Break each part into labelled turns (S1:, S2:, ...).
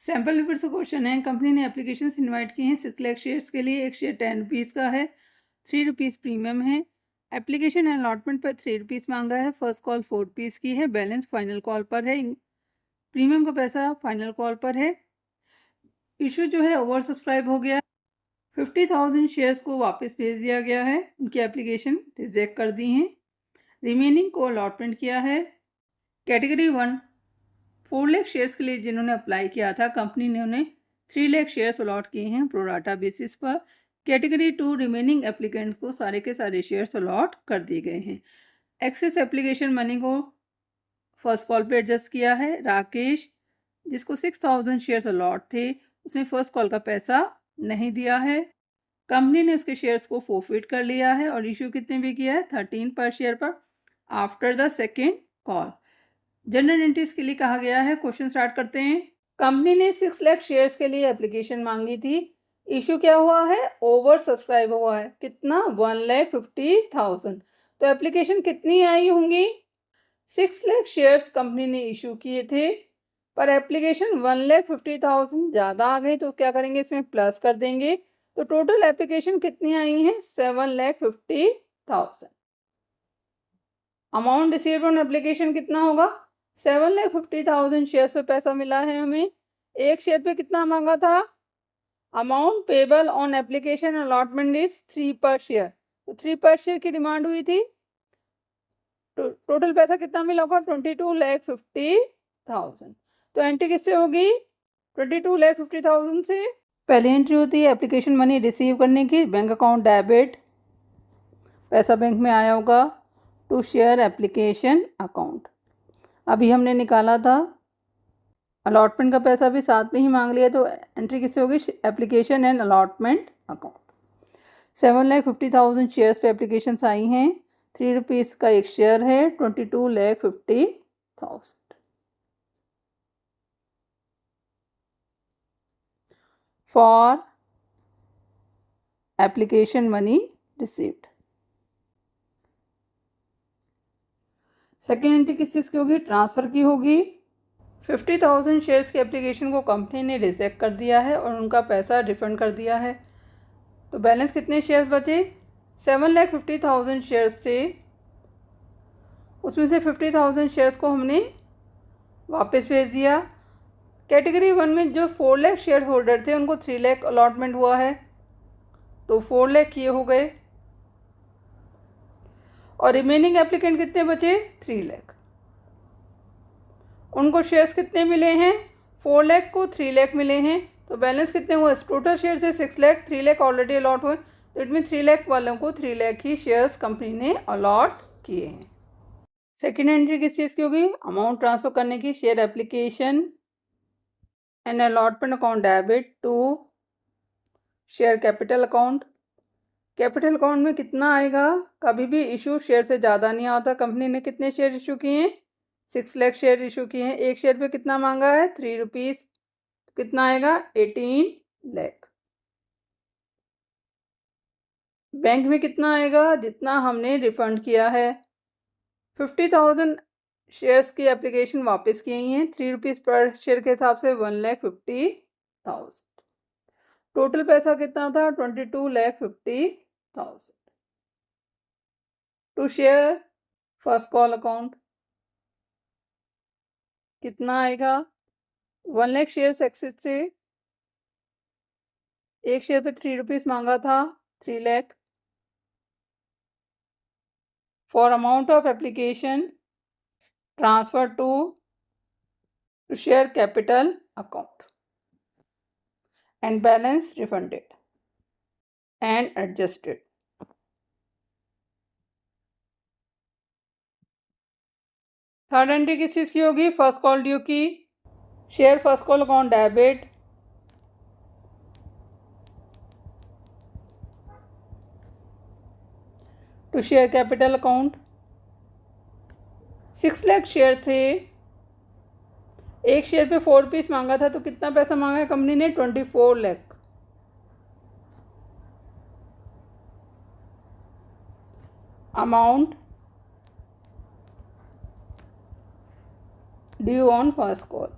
S1: Sample paper से question है। Company ने एप्लीकेशन इनवाइट किए हैं 6 लाख शेयर्स के लिए। एक शेयर 10 रुपीज़ का है, 3 रुपीज़ प्रीमियम है। एप्लीकेशन अलॉटमेंट पर 3 रुपीज़ मांगा है। फर्स्ट कॉल 4 रुपीज़ की है। बैलेंस फाइनल कॉल पर है। प्रीमियम का पैसा फाइनल कॉल पर है। इशू जो है ओवर सब्सक्राइब हो गया। 50,000 शेयर्स को वापस भेज दिया गया है। उनकी एप्लीकेशन रिजेक्ट कर दी हैं। रिमेनिंग को अलॉटमेंट किया है। कैटेगरी 1 4 लाख शेयर्स के लिए जिन्होंने अप्लाई किया था, कंपनी ने उन्हें 3 लाख शेयर्स अलॉट किए हैं प्रोराटा बेसिस पर। कैटेगरी 2 रिमेनिंग एप्लीकेंट्स को सारे के सारे शेयर्स अलॉट कर दिए गए हैं। एक्सेस एप्लीकेशन मनी को फर्स्ट कॉल पे एडजस्ट किया है। राकेश, जिसको 6,000 शेयर्स अलॉट थे, उसने फर्स्ट कॉल का पैसा नहीं दिया है। कंपनी ने उसके शेयर्स को फोरफिट कर लिया है और इशू कितने भी किया है, 13 पर शेयर पर after the second call. General entries के लिए कहा गया है। क्वेश्चन स्टार्ट करते हैं। कंपनी ने 6 लाख शेयर्स के लिए एप्लीकेशन मांगी थी। इशू क्या हुआ है, ओवर सब्सक्राइब हुआ है। कितना, 1,50,000। तो एप्लीकेशन कितनी आई होंगी, 6 लाख शेयर्स कंपनी ने इशू किए थे, पर एप्लीकेशन 1,50,000 ज़्यादा आ गई। तो क्या करेंगे, इसमें प्लस कर देंगे। तो टोटल एप्लीकेशन कितनी आई हैं, 7,50,000। अमाउंट रिसीव्ड ऑन एप्लीकेशन कितना होगा, 7,50,000 शेयर पे पैसा मिला है हमें। एक शेयर पे कितना मांगा था, amount payable on application allotment is 3 पर शेयर। तो 3 पर शेयर की डिमांड हुई थी। तो टोटल पैसा कितना मिला होगा, 22,50,000। तो एंट्री किससे होगी, 22,50,000 से। पहली एंट्री होती है एप्लीकेशन मनी रिसीव करने की। बैंक अकाउंट डेबिट, पैसा बैंक में आया होगा, टू शेयर एप्लीकेशन अकाउंट। अभी हमने निकाला था, अलॉटमेंट का पैसा भी साथ में ही मांग लिया। तो एंट्री किससे होगी, application and allotment account. 7,50,000 shares पे एप्लीकेशन आई हैं। 3 रुपीज़ का एक शेयर है, 22,50,000। For application money received. Second entry किस चीज़ की होगी, ट्रांसफ़र की होगी। 50,000 शेयर्स की एप्लीकेशन को कंपनी ने रिजेक्ट कर दिया है और उनका पैसा रिफंड कर दिया है। तो बैलेंस कितने शेयर्स बचे, 7,50,000 शेयर्स से, उसमें से 50,000 शेयर्स को हमने वापस भेज दिया। कैटेगरी 1 में जो 4 लाख शेयर होल्डर थे, उनको 3 लाख अलॉटमेंट हुआ है, तो 4 लाख ये हो गए। और रिमेनिंग एप्लीकेंट कितने बचे, 3 लाख। उनको शेयर्स कितने मिले हैं, 4 लाख को 3 लाख मिले हैं। तो बैलेंस कितने हुए, टोटल शेयर से 6 लाख, 3 लाख ऑलरेडी अलॉट हुए। तो इट मीन 3 लाख वालों को 3 लाख ही शेयर्स कंपनी ने अलॉट किए हैं। सेकेंड एंट्री किस चीज़ की होगी, अमाउंट ट्रांसफर करने की। Share application and allotment account debit to share capital account. Capital account में कितना आएगा, कभी भी इशू शेयर से ज़्यादा नहीं आता। कंपनी ने कितने शेयर इशू किए हैं, 6 लाख शेयर इशू किए हैं। एक शेयर पे कितना मांगा है, 3 रुपीज़। कितना आएगा, 18 लाख। बैंक में कितना आएगा, जितना हमने रिफंड किया है। 50,000 शेयर्स की एप्लीकेशन वापस की गई हैं, 3 रुपीज़ पर शेयर के हिसाब से 1,50,000। टोटल पैसा कितना था, 22,50,000। To share first call account कितना आएगा, 1 लाख शेयर्स एक्सेस से, एक शेयर पे 3 रुपीज़ मांगा था, 3 lakh. For amount of application transfer to share capital account and balance refunded and adjusted. Third entry किस चीज़ की होगी, फर्स्ट कॉल ड्यू की। Share first call account debit to share capital account. 6 lakh share थे, एक शेयर पे 4 रुपीज़ मांगा था। तो कितना पैसा मांगा है कंपनी ने, 24 lakh. Amount due on first call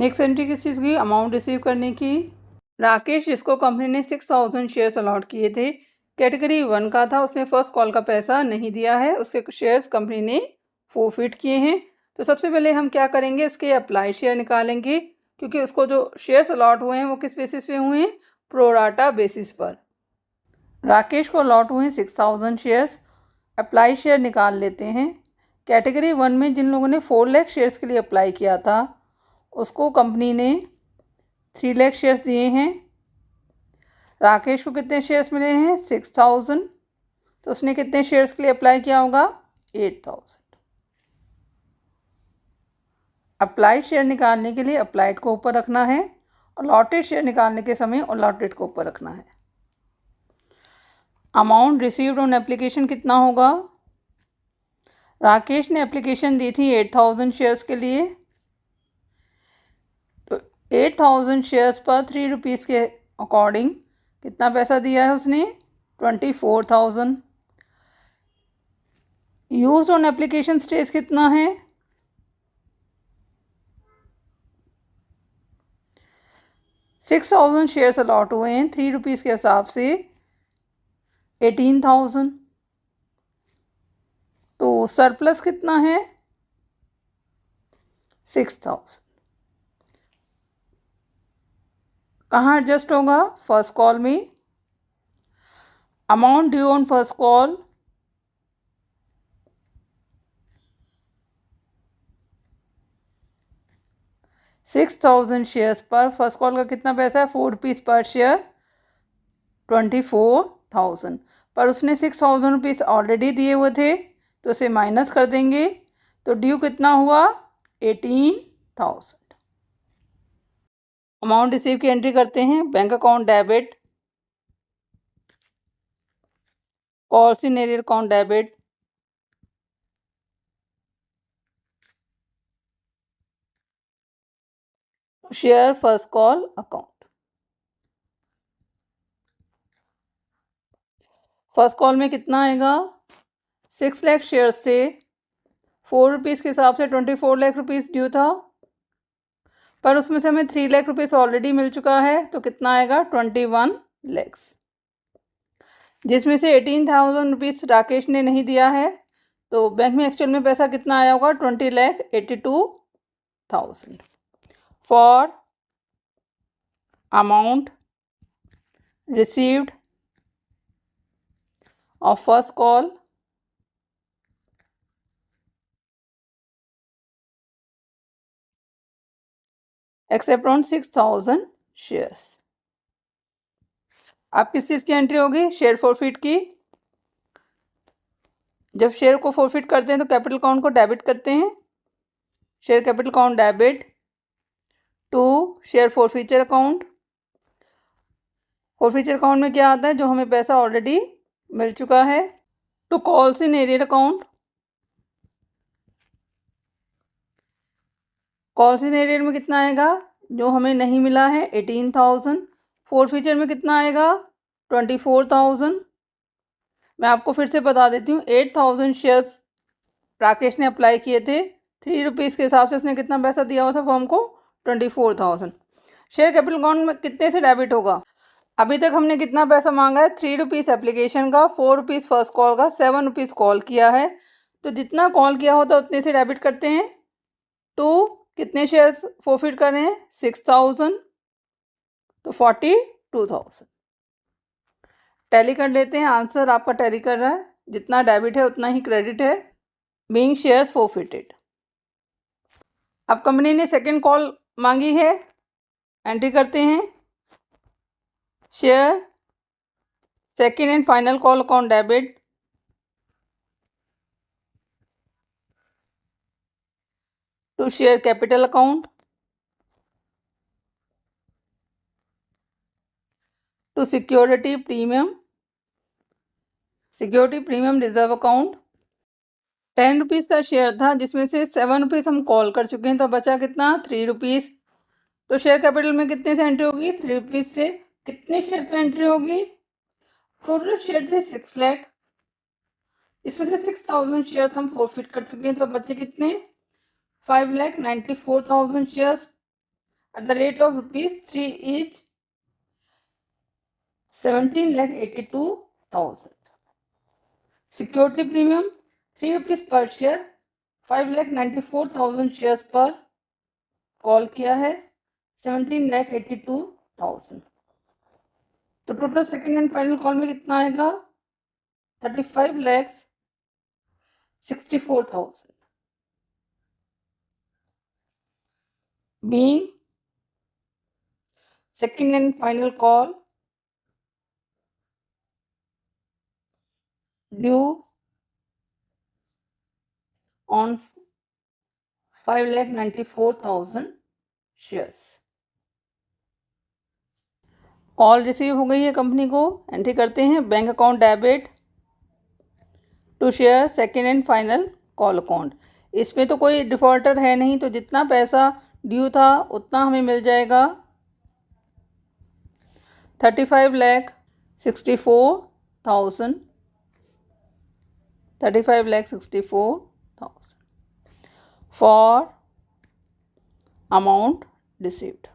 S1: next entry किस चीज़ की, अमाउंट रिसीव करने की। राकेश जिसको कंपनी ने 6000 शेयर्स अलॉट किए थे, कैटेगरी 1 का था, उसने फर्स्ट कॉल का पैसा नहीं दिया है, उसके शेयर्स कंपनी ने फोरफिट किए हैं। तो सबसे पहले हम क्या करेंगे, इसके अप्लाई शेयर निकालेंगे, क्योंकि उसको जो शेयर्स अलॉट हुए हैं वो किस बेसिस पे हुए हैं, प्रोराटा बेसिस पर। राकेश को अलॉट हुए हैं 6000 शेयर्स, अप्लाई शेयर निकाल लेते हैं। कैटेगरी 1 में जिन लोगों ने 4 लाख शेयर्स के लिए अप्लाई किया था, उसको कंपनी ने 3 लाख शेयर्स दिए हैं। राकेश को कितने शेयर्स मिले हैं, 6000, तो उसने कितने शेयर्स के लिए अप्लाई किया होगा, 8000। अप्लाइड शेयर निकालने के लिए अप्लाइड को ऊपर रखना है, अलॉटेड शेयर निकालने के समय अलॉटेड को ऊपर रखना है। अमाउंट रिसीव्ड ऑन एप्लीकेशन कितना होगा, राकेश ने एप्लीकेशन दी थी 8000 शेयर्स के लिए, तो 8000 शेयर्स पर 3 रुपीज़ के अकॉर्डिंग कितना पैसा दिया है उसने, 24000। यूज्ड ऑन एप्लीकेशन स्टेज कितना है, 6000 शेयर्स अलॉट हुए हैं, 3 रुपीज़ के हिसाब से 18000, तो सरप्लस कितना है, 6000। कहाँ एडजस्ट होगा, फर्स्ट कॉल में। Amount due on first call, $6000 shares पर फर्स्ट कॉल का कितना पैसा है, 4 रुपीज़ पर शेयर, 24000, पर उसने 6000 रुपीज़ ऑलरेडी दिए हुए थे, तो उसे माइनस कर देंगे, तो ड्यू कितना हुआ, 18000। अमाउंट रिसीव की एंट्री करते हैं, bank account debit, calls in arrear account debit, share first call account. First call में कितना आएगा, 6 लाख शेयर से 4 रुपीज़ के हिसाब से 24 लाख रुपीज़ ड्यू था, पर उसमें से हमें 3 लाख रुपीज़ ऑलरेडी मिल चुका है, तो कितना आएगा, 21 लैक्स, जिसमें से 18,000 रुपीज़ राकेश ने नहीं दिया है, तो बैंक में एक्चुअल में पैसा कितना आया होगा, 20,82,000। For amount received of first call except on 6000 shares. आप किस चीज़ की एंट्री होगी, शेयर फॉरफिट की। जब शेयर को फॉरफिट करते हैं तो कैपिटल अकाउंट को डेबिट करते हैं, share capital account debit to share forfeiture account. Forfeiture account में क्या आता है, जो हमें पैसा ऑलरेडी मिल चुका है, to calls in arrear account. Calls in arrear में कितना आएगा, जो हमें नहीं मिला है, 18,000। फॉरफीचर में कितना आएगा, 24,000। मैं आपको फिर से बता देती हूँ, 8000 शेयर्स राकेश ने अप्लाई किए थे, 3 रुपीज़ के हिसाब से उसने कितना पैसा दिया हुआ था फॉर्म को, 24,000। शेयर कैपिटल अकाउंट में कितने से डेबिट होगा, अभी तक हमने कितना पैसा मांगा है, 3 रुपीज़ एप्लीकेशन का, 4 रुपीज़ फर्स्ट कॉल का, 7 रुपीज़ कॉल किया है, तो जितना कॉल किया होता है उतने से डेबिट करते हैं। टू कितने शेयर्स फॉरफिट कर रहे हैं, 6000, तो 42,000। टैली कर लेते हैं, आंसर आपका टैली कर रहा है, जितना डेबिट है उतना ही क्रेडिट है, बीइंग शेयर्स फॉरफिटेड। अब कंपनी ने सेकंड कॉल मांगी है, एंट्री करते हैं, share second and final call account debit to share capital account to security premium reserve account. 10 rupees का शेयर था, जिसमें से 7 रुपीज़ हम कॉल कर चुके हैं, तो बचा कितना, 3 रुपीज़। तो शेयर कैपिटल में कितने से एंट्री होगी, 3 रुपीज़ से कितने शेयर पे एंट्री होगी, टोटल शेयर थे 6 लाख, इसमें से 6000 शेयर हम फॉरफिट कर चुके हैं, तो बचे कितने, 5,94,000 shares. at the rate of ₹3 each, 17,82,000. Security premium ₹3 per share, 5,94,000 shares पर कॉल किया है, 17,82,000. तो total second and final call में कितना आएगा? 35,64,000. Being second and final call due on 5,94,000 shares. Call receive हो गई है कंपनी को. एंट्री करते हैं bank account debit to share second and final call account. इसमें तो कोई डिफॉल्टर है नहीं, तो जितना पैसा ड्यू था उतना हमें मिल जाएगा. 35,64,000. 35,64,000 फॉर अमाउंट रिसीव्ड.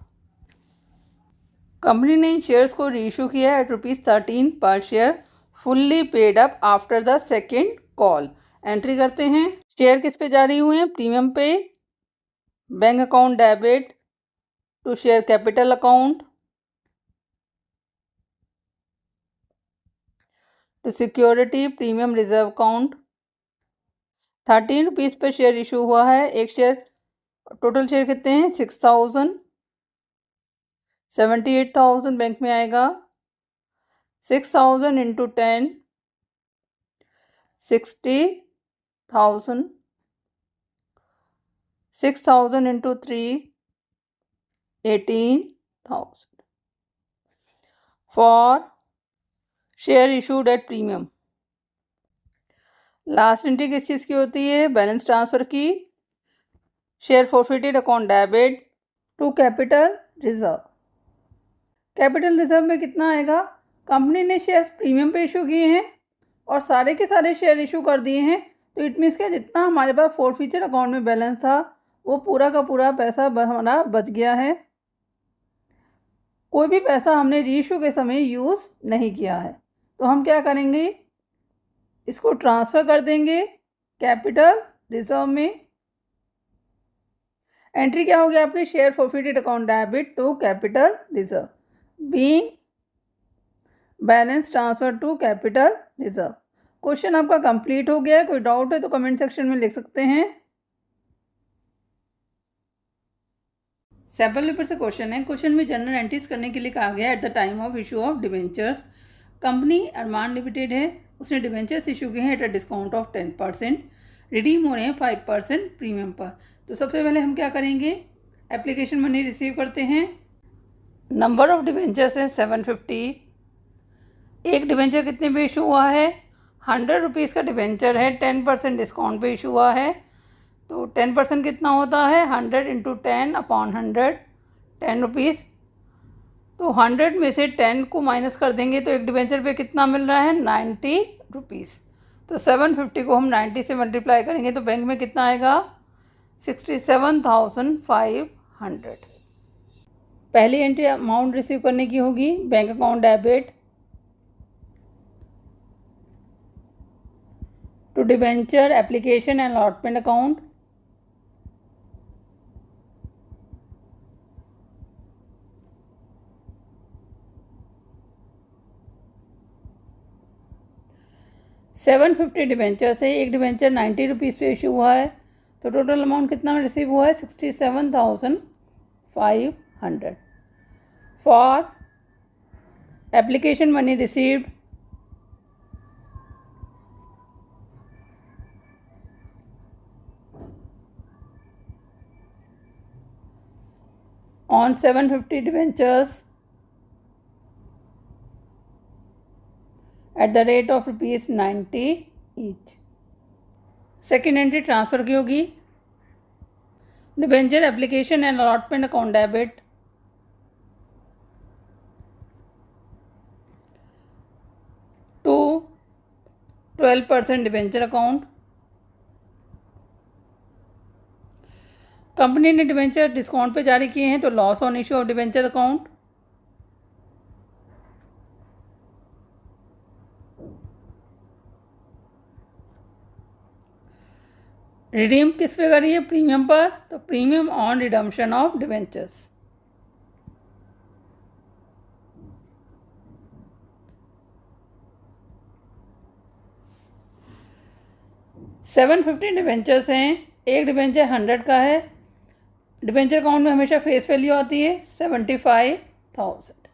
S1: कंपनी ने इन शेयर्स को रीइशू किया है एट ₹13 पर share, fully paid up after the second call. Entry करते हैं. शेयर किस पे जारी हुए हैं? प्रीमियम पे. Bank account debit to share capital account to security premium reserve account. ₹13 पे शेयर इशू हुआ है. एक शेयर, टोटल शेयर कितने हैं? 6,000. 78,000 बैंक में आएगा. 6,000 into 10, 60,000. 6,000 into 3, 18,000 for share issued at premium. Last entry किस चीज़ की होती है? बैलेंस ट्रांसफ़र की. Share forfeited account debit to capital reserve. Capital reserve में कितना आएगा? कंपनी ने शेयर्स प्रीमियम पे इशू किए हैं और सारे के सारे शेयर इशू कर दिए हैं, तो इट मीन्स कि जितना हमारे पास फॉरफीचर अकाउंट में बैलेंस था वो पूरा का पूरा पैसा हमारा बच गया है. कोई भी पैसा हमने रीइशू के समय यूज़ नहीं किया है. तो हम क्या करेंगे? इसको ट्रांसफ़र कर देंगे कैपिटल रिजर्व में. एंट्री क्या हो गया आपके? Share forfeited account debit to capital reserve, being balance transfer to capital reserve. Question आपका कंप्लीट हो गया है. कोई डाउट है तो कमेंट सेक्शन में लिख सकते हैं. सैम्पल पेपर से क्वेश्चन है. क्वेश्चन में जनरल एंट्रीज करने के लिए कहा गया at the time of issue of debentures. Company Arman limited है, उसने डिवेंचर्स इशू किए हैं at a discount of 10%. Redeem हो रहे हैं 5% प्रीमियम पर. तो सबसे पहले हम क्या करेंगे? एप्लीकेशन मनी रिसीव करते हैं. नंबर ऑफ डिवेंचर्स है 750. एक डिवेंचर कितने पे इशू हुआ है? ₹100 का डिवेंचर है, 10% डिस्काउंट पे इशू हुआ है. तो 10% कितना होता है? 100 इंटू 10 अपॉन 100, ₹10. तो 100 में से 10 को माइनस कर देंगे तो एक डिवेंचर पे कितना मिल रहा है? ₹90. तो 750 को हम 90 से मल्टीप्लाई करेंगे तो बैंक में कितना आएगा? 67,500. पहली एंट्री अमाउंट रिसीव करने की होगी. Bank account debit to debenture application and allotment account ₹750 debenture से एक डिवेंचर ₹90 पे इशू हुआ है, तो टोटल अमाउंट कितना रिसीव हुआ है? 67,500 for application money received on 750 debentures at the rate of ₹90 each. Second entry transfer की होगी. Debenture application and allotment account debit to 12% debenture account. Company ने डिबेंचर डिस्काउंट पे जारी किए हैं तो loss on issue of debenture account. Redeem किस पे करिए? प्रीमियम पर, तो premium on redemption of debentures. $750 debentures हैं। एक डिबेंचर 100 का है। डिबेंचर अकाउंट में हमेशा फेस वैल्यू आती है 75,000।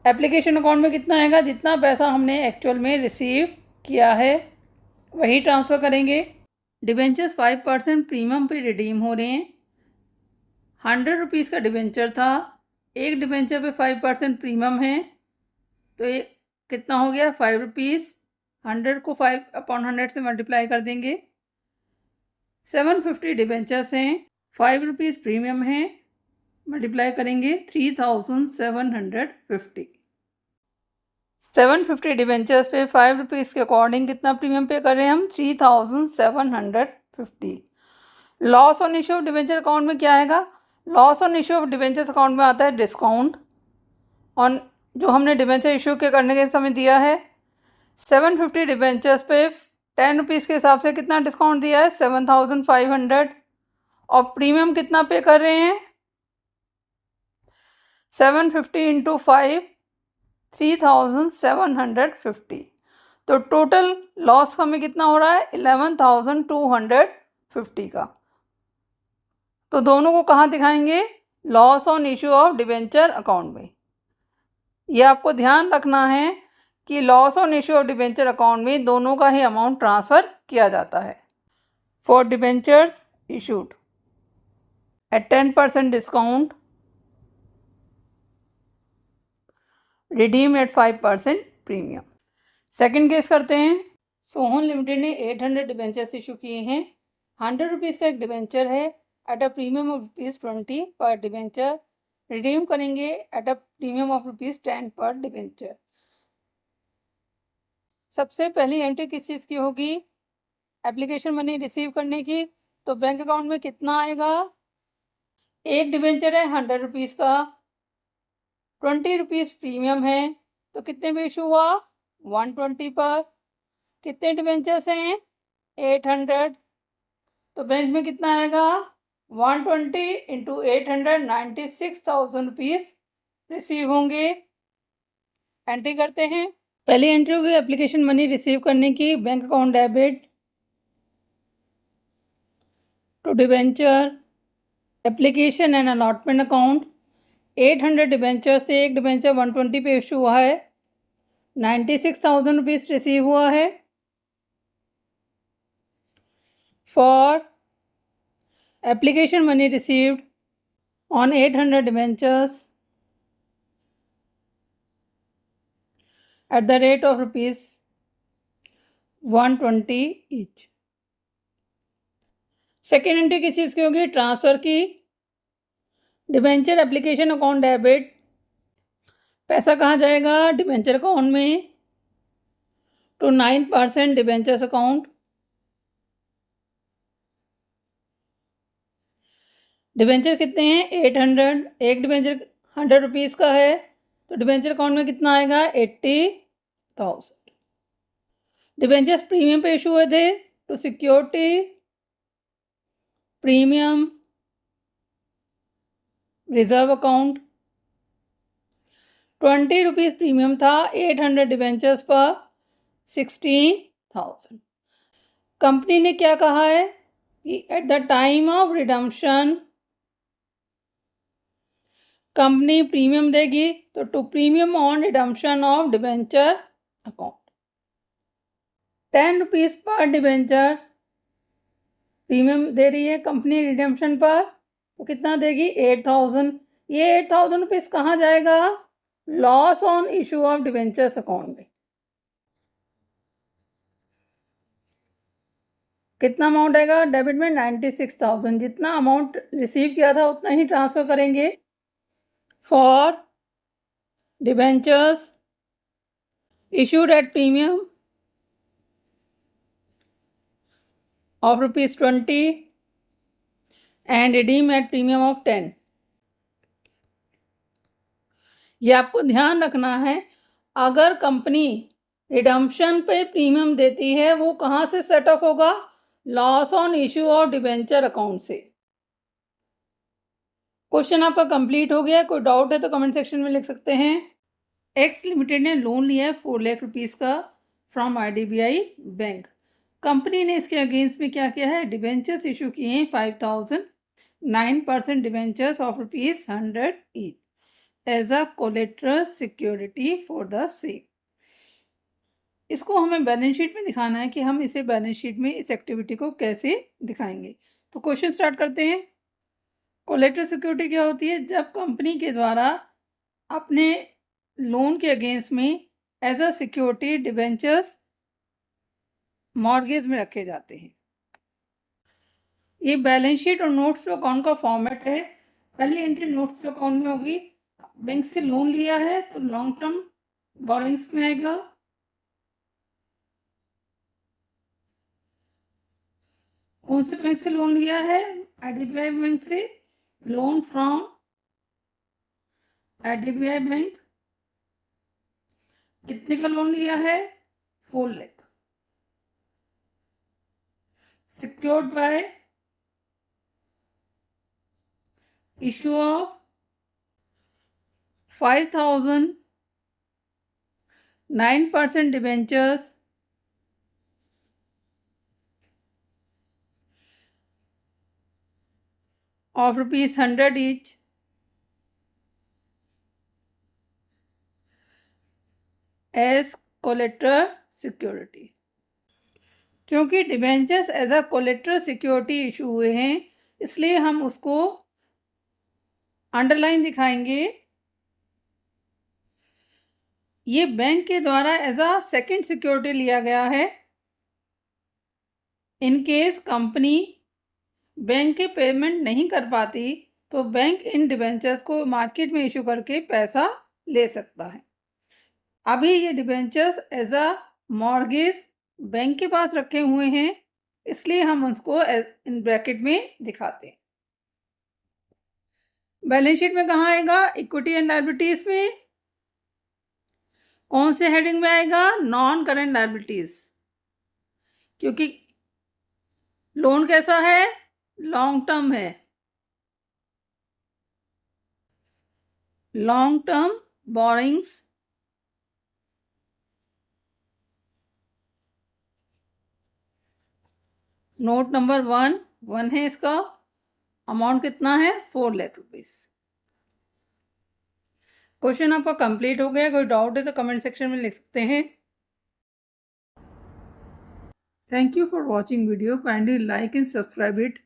S1: एप्लीकेशन अकाउंट में कितना आएगा? जितना पैसा हमने एक्चुअल में रिसीव किया है वही ट्रांसफ़र करेंगे। डिबेंचर्स 5% प्रीमियम पे रिडीम हो रहे हैं। 100 रुपीज़ का डिबेंचर था, एक डिबेंचर पे 5% प्रीमियम है, तो ये कितना हो गया? 5 रुपीज़। 100 को 5/100 से मल्टीप्लाई कर देंगे। 750 डिबेंचर्स हैं, 5 रुपीज़ प्रीमियम है, मल्टीप्लाई करेंगे 3750। 750 डिबेंचर्स पे 5 रुपीज़ के अकॉर्डिंग कितना प्रीमियम पे कर रहे हैं हम? 3750। Loss on issue of debenture account में क्या आएगा? Loss on issue of debentures account में आता है डिस्काउंट ऑन जो हमने डिबेंचर इशू के करने के समय दिया है। 750 डिबेंचर्स पे 10 रुपीज़ के हिसाब से कितना डिस्काउंट दिया है? 7500। और प्रीमियम कितना पे कर रहे हैं? 750 इंटू 5, 3750। तो टोटल लॉस हमें कितना हो रहा है? 11,250 का। तो दोनों को कहाँ दिखाएंगे? Loss on issue of debenture account में। ये आपको ध्यान रखना है कि loss on issue of debenture account में दोनों का ही अमाउंट ट्रांसफ़र किया जाता है। For debentures issued at 10% discount, redeem at 5% premium. Second case करते हैं। सोहन लिमिटेड ने 800 डिबेंचर्स इशू किए हैं। 100 रुपीज़ का एक डिबेंचर है एट अ प्रीमियम ऑफ ₹20 पर डिबेंचर। रिडीम करेंगे एट अ प्रीमियम ऑफ ₹10 पर डिबेंचर। सबसे पहली एंट्री किस चीज़ की होगी? एप्लीकेशन मनी रिसीव करने की। तो बैंक अकाउंट में कितना आएगा? एक डिबेंचर है 100 रुपीज़ का, 20 रुपीज़ प्रीमियम है, तो कितने पे इशू हुआ? 120 पर। कितने डिबेंचर्स हैं? 800। तो बैंक में कितना आएगा? 120 इंटू 800, 96,000 रुपीज़ रिसीव होंगे। एंट्री करते हैं। पहली एंट्री होगी एप्लीकेशन मनी रिसीव करने की। Bank account debit to debenture application and allotment account. 800 debenture से एक डिबेंचर 120 पे इशू हुआ है, 96,000 रुपीज़ रिसीव हुआ है। For application money received on 800 debentures at the rate of ₹120 each। Second entry किस चीज़ की होगी? ट्रांसफ़र की। डिबेंचर एप्लीकेशन अकाउंट डेबिट, पैसा कहाँ जाएगा? डिबेंचर अकाउंट में, टू 9% डिबेंचर्स अकाउंट। डिबेंचर कितने हैं? 800। एक डिबेंचर 100 रुपीज़ का है, तो डिबेंचर अकाउंट में कितना आएगा? 80,000। डिबेंचर्स प्रीमियम पे इशू हुए थे, to security premium reserve account. 20 rupees premium था, 800 डिबेंचर्स पर 16,000। कंपनी ने क्या कहा है कि at the time of redemption company premium देगी, तो to premium on redemption of debenture account 10 rupees पर डिबेंचर प्रीमियम दे रही है कंपनी रिडम्पशन पर, तो कितना देगी? 8,000। ये 8,000 रुपीज़ कहाँ जाएगा? Loss on issue of debentures account में। कितना अमाउंट आएगा? डेबिट में 96,000। जितना अमाउंट रिसीव किया था उतना ही ट्रांसफ़र करेंगे। For debentures issued at premium of ₹20, and redeem at premium of 10। ये आपको ध्यान रखना है, अगर कंपनी रिडम्पशन पे प्रीमियम देती है वो कहाँ से सेट ऑफ होगा? Loss on issue of debenture account से। क्वेश्चन आपका कंप्लीट हो गया। कोई डाउट है तो कमेंट सेक्शन में लिख सकते हैं। एक्स लिमिटेड ने लोन लिया है 4 लाख रुपीस का फ्रॉम IDBI बैंक। कंपनी ने इसके अगेंस्ट में क्या किया है? डिबेंचर्स इशू किए हैं 5000 9% debentures of ₹100 each as a collateral security for the same. इसको हमें बैलेंस शीट में दिखाना है कि हम इसे बैलेंस शीट में इस एक्टिविटी को कैसे दिखाएंगे। तो क्वेश्चन स्टार्ट करते हैं। कोलेटरल सिक्योरिटी क्या होती है? जब कंपनी के द्वारा अपने लोन के अगेंस्ट में as a security debentures mortgage में रखे जाते हैं। ये बैलेंस शीट और नोट्स टू अकाउंट का फॉर्मेट है। पहली एंट्री नोट्स टू अकाउंट में होगी। बैंक से लोन लिया है तो लॉन्ग टर्म बोरिंग्स में आएगा। कौन से बैंक से लोन लिया है? IDBI बैंक से। Loan from IDBI bank. कितने का लोन लिया है? 4 lakh. Secured by issue of 5000 9% debentures of ₹100 each as collateral security। क्योंकि debentures as a collateral security issue हुए हैं इसलिए हम उसको अंडरलाइन दिखाएंगे। ये बैंक के द्वारा एज अ सेकेंड सिक्योरिटी लिया गया है। इन केस कंपनी बैंक के पेमेंट नहीं कर पाती तो बैंक इन डिबेंचर्स को मार्केट में इशू करके पैसा ले सकता है। अभी ये debentures as a mortgage bank के पास रखे हुए हैं इसलिए हम उसको इन ब्रैकेट में दिखाते हैं। बैलेंस शीट में कहाँ आएगा? इक्विटी एंड लायबिलिटीज में। कौन से हेडिंग में आएगा? Non current liabilities. क्योंकि लोन कैसा है? लॉन्ग टर्म है। Long term borrowings note number 1 है। इसका अमाउंट कितना है? 4 लाख रुपीस। क्वेश्चन आपका कंप्लीट हो गया। कोई डाउट है तो कमेंट सेक्शन में लिख सकते हैं। Thank you for watching video. Kindly like and subscribe it.